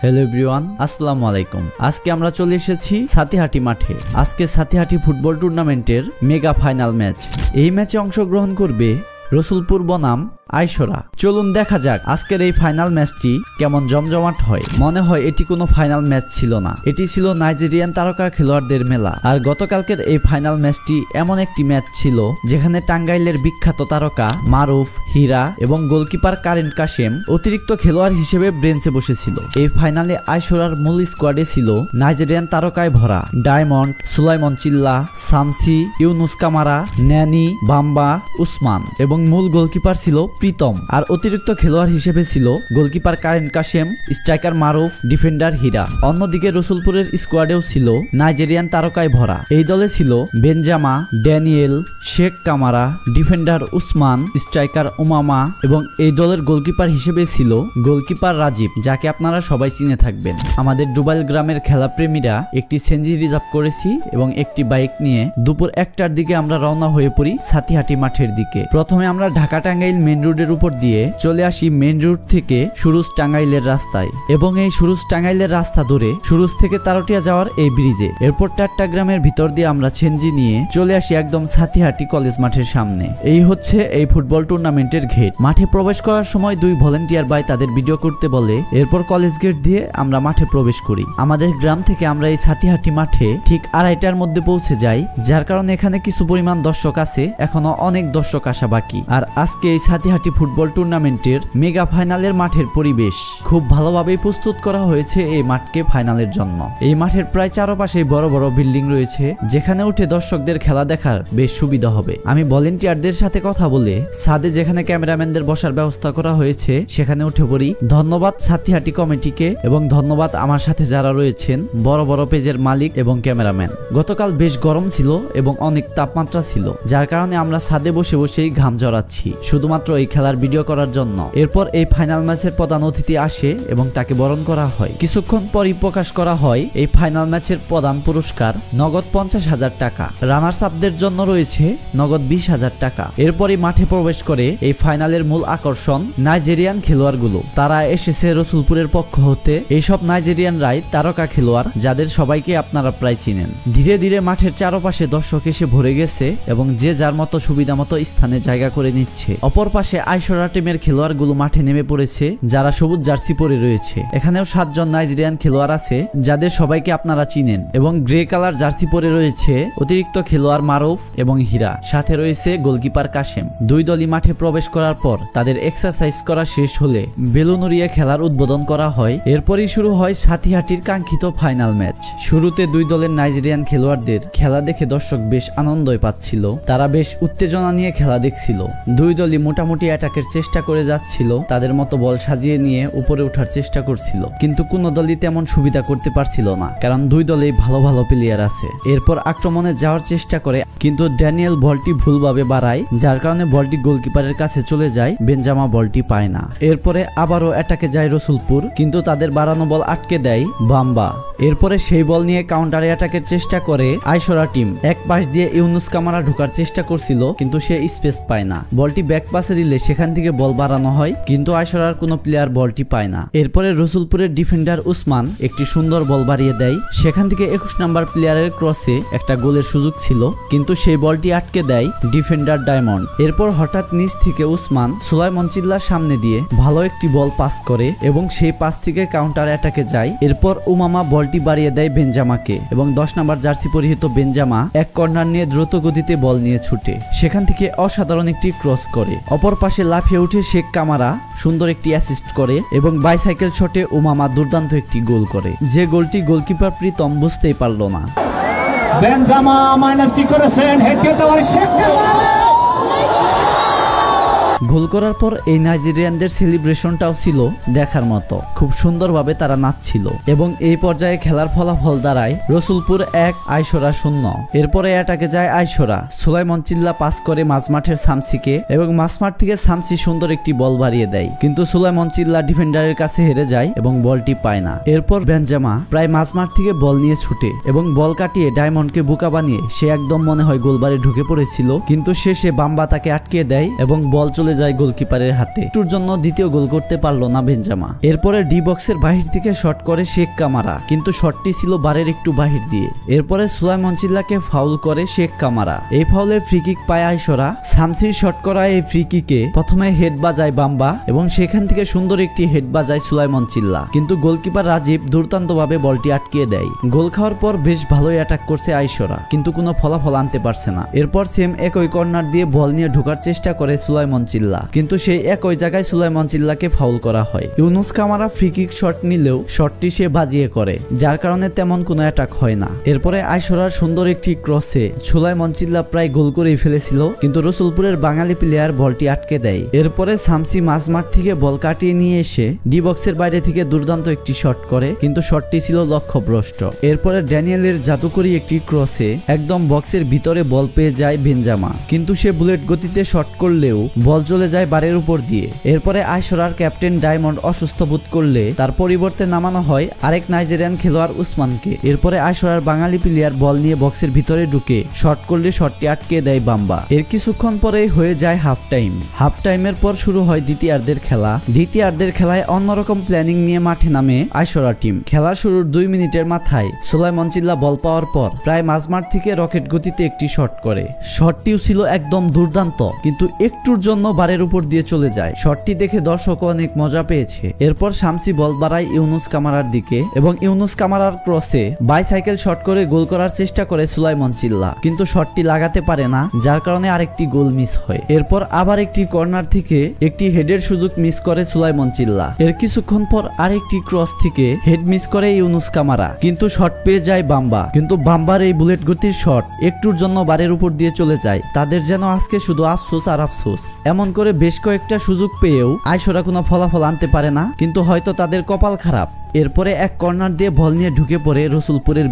Hello everyone, আসসালামু আলাইকুম। আজকে আমরা চলে এসেছি সাতিহাটি মাঠে। আজকে সাতিহাটি ফুটবল টুর্নামেন্টের মেগা ফাইনাল ম্যাচ। এই ম্যাচে অংশগ্রহণ করবে রসুলপুর বনাম আইসরা। চলুন দেখা যাক আজকের এই ফাইনাল ম্যাচটি কেমন জমজমাট হয়। মনে হয় এটি কোনো ফাইনাল ম্যাচ ছিল না, এটি ছিল নাইজেরিয়ান তারকা খেলোয়াড়দের মেলা। আর গতকালকের এই ফাইনাল ম্যাচটি এমন একটি ম্যাচ ছিল যেখানে টাঙ্গাইলের বিখ্যাত তারকা মারুফ, হীরা এবং গোলকিপার কারেন্ট কাশেম অতিরিক্ত খেলোয়াড় হিসেবে বেঞ্চে বসেছিল। এই ফাইনালে আইসরার মূল স্কোয়াডে ছিল নাইজেরিয়ান তারকায় ভরা ডায়মন্ড, সুলাইমন চিল্লা, শামসি, ইউনুস কামারা, ন্যানি, বাম্বা, উসমান এবং মূল গোলকিপার ছিল প্রীতম। আর অতিরিক্ত খেলোয়াড় হিসেবে ছিল গোলকিপার কারেন্ট কাশেম, স্ট্রাইকার মারুফ, ডিফেন্ডার হীরা। অন্যদিকে রসুলপুরের স্কোয়াডেও ছিল নাইজেরিয়ান তারকায় ভরা। এই দলে ছিল Benjama, Daniel, Sheikh Kamara, defender Usman, striker Umama এবং এই দলের গোলকিপার হিসেবে ছিল গোলকিপার রাজীব, যাকে আপনারা সবাই চিনে থাকবেন। আমাদের ডুবাইল গ্রামের খেলাপ্রেমীরা একটি সেঞ্জি রিজার্ভ করেছি এবং একটি বাইক নিয়ে দুপুর 1টার দিকে আমরা রওনা হয়ে পড়ি সাতিহাটি মাঠের দিকে। প্রথমে আমরা ঢাকা টাঙ্গাইল মেন রোডের উপর দিয়ে চলে আসি মেন রোড থেকে সুরুজ টাঙ্গাইলের রাস্তায় এবং এই সুরুজ টাঙ্গাইলের রাস্তা ধরে সুরুজ থেকে তারটিয়া যাওয়ার এই ব্রিজে। এরপর টাট্টা গ্রামের ভিতর দিয়ে আমরা সেনজি নিয়ে চলে আসি একদম সাতিহাটি কলেজ মাঠের সামনে। এই হচ্ছে এই ফুটবল টুর্নামেন্টের গেট। মাঠে প্রবেশ করার সময় দুই ভলেন্টিয়ার ভাই তাদের ভিডিও করতে বলে। এরপর কলেজ গেট দিয়ে আমরা মাঠে প্রবেশ করি। আমাদের গ্রাম থেকে আমরা এই সাতিহাটি মাঠে ঠিক 2:30টার মধ্যে পৌঁছে যাই, যার কারণে এখানে কিছু পরিমাণ দর্শক আছে, এখনো অনেক দর্শক আসা বাকি। আর আজকে এই সাতিহাটি ফুটবল টুর্নামেন্টের মেগা ফাইনালের মাঠের পরিবেশ খুব ভালোভাবে প্রস্তুত করা হয়েছে এই মাঠকে ফাইনালের জন্য। এই মাঠের প্রায় চারপাশে বড় বড় বিল্ডিং রয়েছে, যেখানে উঠে দর্শকদের খেলা দেখার বেশ সুবিধা হবে। আমি ভলেন্টিয়ারদের সাথে কথা বলে ছাদে যেখানে ক্যামেরাম্যানদের বসার ব্যবস্থা করা হয়েছে সেখানে উঠে পড়ি। ধন্যবাদ সাতিহাটি কমিটিকে এবং ধন্যবাদ আমার সাথে যারা রয়েছেন বড় বড় পেজের মালিক এবং ক্যামেরাম্যান। গতকাল বেশ গরম ছিল এবং অনেক তাপমাত্রা ছিল, যার কারণে আমরা ছাদে বসে বসেই ঘাম ঝরাচ্ছি শুধুমাত্র এই খেলার ভিডিও করার জন্য। এরপর এই ফাইনাল ম্যাচের প্রধান অতিথি আসে এবং তাকে বরণ করা হয়। কিছুক্ষণ পরই প্রকাশ করা হয় এই ফাইনাল ম্যাচের প্রধান পুরস্কার নগদ 50,000 টাকা। রানার্স আপদের জন্য রয়েছে নগদ 20,000 টাকা। এরপরই মাঠে প্রবেশ করে এই ফাইনালের মূল আকর্ষণ নাইজেরিয়ান খেলোয়াড়গুলো। তারা এসেছে রসুলপুরের পক্ষ হতে। এইসব নাইজেরিয়ানরাই তারকা খেলোয়াড়, যাদের সবাইকে আপনারা প্রায় চিনেন। ধীরে ধীরে মাঠের চারপাশে দর্শক এসে ভরে গেছে এবং যে যার মতো সুবিধা মতো স্থানে জায়গা করে নিচ্ছে। অপর পাশে আইসরা টিমের খেলোয়াড়গুলো মাঠে নেমে পড়েছে, যারা সবুজ জার্সি পরে রয়েছে। এখানেও 7 জন নাইজেরিয়ান খেলোয়াড় আছে, যাদের সবাইকে আপনারা চিনেন এবং গ্রে কালার জার্সি পরে রয়েছে অতিরিক্ত খেলোয়াড় মারুফ এবং হীরা, সাথে রয়েছে গোলকিপার কাশেম। দুই দলই মাঠে প্রবেশ করার পর তাদের এক্সারসাইজ করা শেষ হলে বেলুন উড়িয়ে খেলার উদ্বোধন করা হয়। এরপরই শুরু হয় সাতিহাটির কাঙ্ক্ষিত ফাইনাল ম্যাচ। শুরুতে দুই দলের নাইজেরিয়ান খেলোয়াড়দের খেলা দেখে দর্শক বেশ আনন্দই পাচ্ছিল। তারা বেশ উত্তেজনা নিয়ে খেলা দেখছিল। দুই দলই মোটামুটি অ্যাটাকের চেষ্টা করে যাচ্ছিল, তাদের মতো বল সাজিয়ে নিয়ে উপরে ওঠার চেষ্টা করছিল, কিন্তু কোনো দলই তেমন সুবিধা করতে পারছিল না, কারণ দুই দলেই ভালো ভালো প্লেয়ার আছে। এরপর আক্রমণে যাওয়ার চেষ্টা করে, কিন্তু ড্যানিয়েল বলটি ভুলভাবে বাড়ায়, যার কারণে বলটি গোলকিপারের কাছে চলে যায়। বেনজামা বলটি পায় না। এরপরে আবারও অ্যাটাকে যায় রসুলপুর, কিন্তু তাদের বাড়ানো বল আটকে দেয় বাম্বা। এরপরে সেই বল নিয়ে কাউন্টারে অ্যাটাকের চেষ্টা করে আইসরা টিম। এক পাশ দিয়ে ইউনুস কামারা ঢোকার চেষ্টা করছিল, কিন্তু সে স্পেস পায় না। বলটি ব্যাক পাসে দিলে সেখান থেকে বল বাড়ানো হয়, কিন্তু আইসরার কোনো প্লেয়ার বলটি পায় না। এরপরে রসুলপুরের ডিফেন্ডার উসমান একটি সুন্দর বল বাড়িয়ে দেয়। সেখান থেকে 21 নম্বর প্লেয়ারের ক্রসে একটা গোলের সুযোগ ছিল, কিন্তু সেই বলটি আটকে দেয় ডিফেন্ডার ডায়মন্ড। এরপর হঠাৎ নিচ থেকে উসমান সুলাইমন চিল্লার সামনে দিয়ে ভালো একটি বল পাস করে এবং সেই পাস থেকে কাউন্টার অ্যাটাকে যায়। এরপর উমামা বলটি বাড়িয়ে দেয় বেনজামাকে এবং 10 নম্বর জার্সি পরিহিত বেনজামা এক কর্নার নিয়ে দ্রুত গতিতে বল নিয়ে ছুটে সেখান থেকে অসাধারণ একটি ক্রস করে। অপর পাশে লাফিয়ে উঠে শেখ কামারা সুন্দর একটি অ্যাসিস্ট করে এবং বাইসাইকেল শটে উমামা দুর্দান্ত একটি গোল করে, যে গোলটি গোলকিপার প্রীতম বুঝতেই পারল না। বেনজামা মাইনাসটি করেছেন, হেড করতে পারে শেখ কামারা। গোল করার পর এই নাইজেরিয়ানদের সেলিব্রেশনটাও ছিল দেখার মতো। খুব সুন্দরভাবে তারা নাচছিল এবং এই পর্যায়ে খেলার ফলাফল দাঁড়ায় রসুলপুর 1, আইসরা 0। এরপরে অ্যাটাকে যায় আইসরা। সুলাইমন চিল্লা পাস করে মাঝমাঠের শামসিকে এবং মাঝমাঠ থেকে শামসি সুন্দর একটি বল বাড়িয়ে দেয়, কিন্তু সুলাইমন চিল্লা ডিফেন্ডারের কাছে হেরে যায় এবং বলটি পায় না। এরপর বেনজামা প্রায় মাঝমাঠ থেকে বল নিয়ে ছুটে এবং বল কাটিয়ে ডায়মন্ডকে বোকা বানিয়ে সে একদম মনে হয় গোলবারে ঢুকে পড়েছিল, কিন্তু শেষে বাম্বা তাকে আটকে দেয় এবং বল চলে চলে যায় গোলকিপারের হাতে। একটুর জন্য দ্বিতীয় গোল করতে পারলো না বেনজামা। এরপরে ডি বক্সের বাহির থেকে শট করে শেখ কামারা, কিন্তু শটটি ছিল বারের একটু বাহির দিয়ে। এরপরে সুলাইমান চিল্লাকে ফাউল করে শেখ কামারা। এই ফাউলে ফ্রি কিক পায় আইশরা। শামসির শট করা এই ফ্রি কিকে প্রথমে হেড বাজায় বাম্বা এবং সেখান থেকে সুন্দর একটি হেড বাজায় সুলাইমান চিল্লা, কিন্তু গোলকিপার রাজীব দুর্দান্তভাবে বলটি আটকিয়ে দেয়। গোল খাওয়ার পর বেশ ভালোই অ্যাটাক করছে আইশরা, কিন্তু কোনো ফলাফল আনতে পারছে না। এরপর সেম একই কর্নার দিয়ে বল নিয়ে ঢোকার চেষ্টা করে সুলাইমান চিল্লা, কিন্তু সেই একই জায়গায় সুলাইমান চিল্লাকে ফাউল করা হয়। Yunus Camara free kick shot নিলেও শটটি সে বাজিয়ে করে, যার কারণে তেমন কোনো অ্যাটাক হয় না। এরপরে আইশরার সুন্দর একটি ক্রসে সুলাইমান চিল্লা প্রায় গোল করেই ফেলেছিল, কিন্তু রসুলপুরের বাঙালি প্লেয়ার বলটি আটকে দেয়। এরপরে শামসি মাঝমাঠ থেকে বল কাটিয়ে নিয়ে এসে ডি বক্সের বাইরে থেকে দুর্দান্ত একটি শট করে, কিন্তু শটটি ছিল লক্ষ্যভ্রষ্ট। এরপরে ড্যানিয়েলের জাদুকরি একটি ক্রসে একদম বক্সের ভিতরে বল পেয়ে যায় বেনজামা, কিন্তু সে বুলেট গতিতে শট করলেও বল চলে যায় বারের উপর দিয়ে। এরপরে আইশরার ক্যাপ্টেন ডায়মন্ড অসুস্থ বোধ করলে তার পরিবর্তে নামানো হয় আরেক নাইজেরিয়ান খেলোয়াড় উসমানকে। এরপরে আইশরার বাঙালি প্লেয়ার বল নিয়ে বক্সের ভিতরে ঢুকে শট করলে শটটি আটকে দেয় বাম্বা। এর কিছুক্ষণ পরেই হয়ে যায় হাফ টাইম। হাফ টাইমের পর শুরু হয় দ্বিতীয়ার্ধের খেলা। দ্বিতীয়ার্ধের খেলায় অন্যরকম প্ল্যানিং নিয়ে মাঠে নামে আইশরা টিম। খেলা শুরুর 2 মিনিটের মাথায় সুলাইমান চিল্লা বল পাওয়ার পর প্রায় মাঝমাঠ থেকে রকেট গতিতে একটি শট করে। শটটিও ছিল একদম দুর্দান্ত, কিন্তু একটুর জন্য বারের উপর দিয়ে চলে যায়। শটটি দেখে দর্শক অনেক মজা পেয়েছে। এরপর শামসি বল বাড়ায় ইউনুস কামারার দিকে এবং ইউনুস কামারার ক্রসে বাইসাইকেল শট করে গোল করার চেষ্টা করে সুলাইমান চিল্লা, কিন্তু শটটি লাগাতে পারে না, যার কারণে আরেকটি গোল মিস হয়। এরপর আবার একটি কর্নার থেকে একটি হেডের সুযোগ মিস করে সুলাইমান চিল্লা। এর কিছুক্ষণ পর আরেকটি ক্রস থেকে হেড মিস করে ইউনুস কামারা, কিন্তু শট পেয়ে যায় বাম্বা, কিন্তু বাম্বার এই বুলেট গতির শট একটুর জন্য বারের উপর দিয়ে চলে যায়। তাদের যেন আজকে শুধু আফসোস আর আফসোস। এমন করে বেশ কয়েকটা সুযোগ পেয়েও আইশরা কোনো ফলাফল আনতে পারে না, কিন্তু হয়তো তাদের কপাল খারাপ। এরপরে এক কর্নার দিয়ে বল নিয়ে ঢুকে পড়ে রসুলপুরের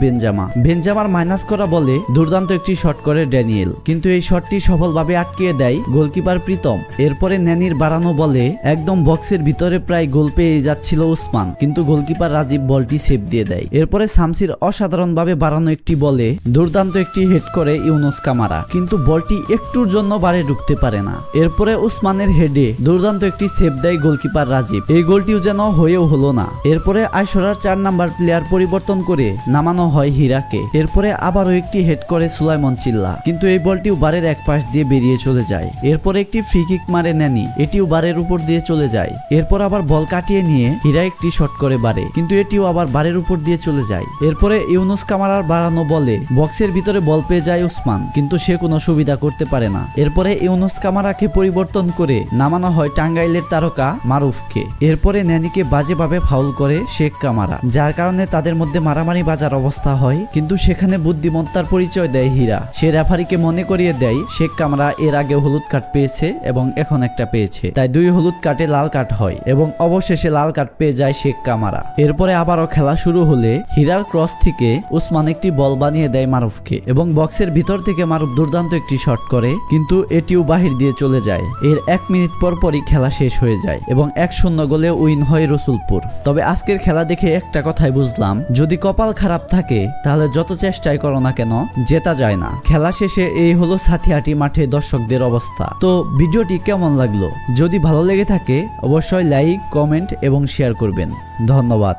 বেনজামার মাইনাস করা বলে দুর্দান্ত একটি শট করে ড্যানিয়েল, কিন্তু এই শটটি সফলভাবে আটকিয়ে দেয় গোলকিপার প্রীতম। এরপরে ন্যানির বাড়ানো বলে একদম বক্সের ভিতরে প্রায় গোল পেয়ে যাচ্ছিল উসমান, কিন্তু গোলকিপার রাজীব বলটি সেভ দিয়ে দেয়। এরপরে শামসির অসাধারণভাবে বাড়ানো একটি বলে দুর্দান্ত একটি হেড করে ইউনুস কামারা, কিন্তু বলটি একটুর জন্য বারে ঢুকতে পারে না। এরপরে উসমানের হেডে দুর্দান্ত একটি সেভ দেয় গোলকিপার রাজীব। এই গোলটিও যেন হয়েও হলো না। এরপরে আইশরার 4 নাম্বার প্লেয়ার পরিবর্তন করে নামানো হয় হীরাকে। এরপরে আবারও একটি হেড করে সুলাইমান চিল্লা, কিন্তু এই বলটিও বারের এক পাশ দিয়ে বেরিয়ে চলে যায়। এরপরে একটি ফ্রি কিক মারে ন্যানি, এটিও বারের উপর দিয়ে চলে যায়। এরপর আবার বল কাটিয়ে নিয়ে হীরা একটি শট করে বারে, কিন্তু এটিও আবার বারের উপর দিয়ে চলে যায়। এরপরে ইউনুস কামারার বাড়ানো বলে বক্সের ভিতরে বল পেয়ে যায় উসমান, কিন্তু সে কোনো সুবিধা করতে পারে না। এরপরে ইউনুস কামারাকে পরিবর্তন করে নামানো হয় টাঙ্গাইলের তারকা মারুফকে। এরপরে ন্যানিকে বাজেভাবে ফাউল করে শেখ কামারা, যার কারণে তাদের মধ্যে মারামারি বাজার অবস্থা হয়, কিন্তু সেখানে বুদ্ধিমত্তার পরিচয় দেয় হীরা। সে রেফারিকে মনে করিয়ে দেয় শেখ কামারা এর আগে হলুদ কার্ড পেয়েছে এবং এখন একটা পেয়েছে, তাই 2 হলুদ কার্ডে লাল কার্ড হয় এবং অবশেষে লাল কার্ড পেয়ে যায় শেখ কামারা। এরপরে আবারও খেলা শুরু হলে হীরার ক্রস থেকে উসমান একটি বল বানিয়ে দেয় মারুফকে এবং বক্সের ভিতর থেকে মারুফ দুর্দান্ত একটি শট করে, কিন্তু এটিও বাহির দিয়ে চলে যায়। এর 1 মিনিট পরই খেলা শেষ হয়ে যায় এবং 1-0 গোলে উইন হয় রসুলপুর। তবে আজকের খেলা দেখে একটা কথাই বুঝলাম, যদি কপাল খারাপ থাকে তাহলে যত চেষ্টাই করো না কেন জেতা যায় না। খেলা শেষে এই হলো সাথিহাটি মাঠে দর্শকদের অবস্থা। তো ভিডিওটি কেমন লাগলো? যদি ভালো লেগে থাকে অবশ্যই লাইক, কমেন্ট এবং শেয়ার করবেন। ধন্যবাদ।